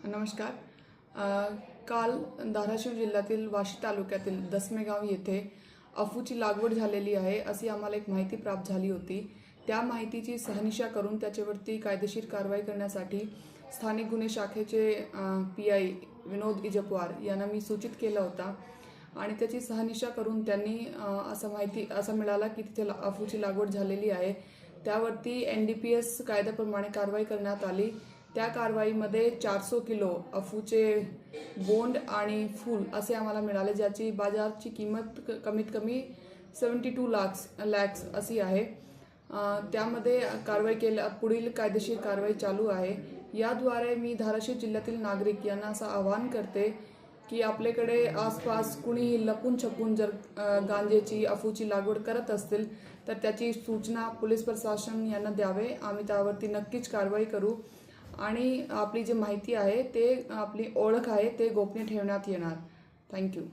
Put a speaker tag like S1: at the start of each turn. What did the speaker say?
S1: नमस्कार. काल धाराशिव जिल्ह्यातील वाशी तालुक्यातील दसमेगाव येथे अफूची लागवड झालेली आहे अशी आम्हाला एक माहिती प्राप्त झाली होती. त्या माहितीची शहानिशा करून त्याच्यावरती कायदेशीर कारवाई करण्यासाठी स्थानिक गुन्हे शाखेचे PI विनोद इजपवार यांना मी सूचित केला होता आणि त्याची शहानिशा करून त्यांनी असं मिळाला की तिथे अफूची लागवड झालेली आहे. त्यावरती NDPS कायद्याप्रमाणे कारवाई करण्यात आली. त्या कारवाईमध्ये 400 किलो अफूचे बोंड आणि फूल असे आम्हाला मिळाले, ज्याची बाजारची किंमत कमीत कमी 72 लाख अशी आहे. त्यामध्ये कारवाई पुढील कायदेशीर कारवाई चालू आहे. याद्वारे मी धाराशिव जिल्ह्यातील नागरिक यांना असं आवाहन करते की आपल्याकडे आसपास कुणीही लपून छपून जर गांजेची अफूची लागवड करत असतील तर त्याची सूचना पोलीस प्रशासन यांना द्यावे. आम्ही त्यावरती नक्कीच कारवाई करू आणि आपली जी माहिती आहे ते आपली ओळख आहे ते गोपनीय ठेवण्यात येणार. थँक्यू.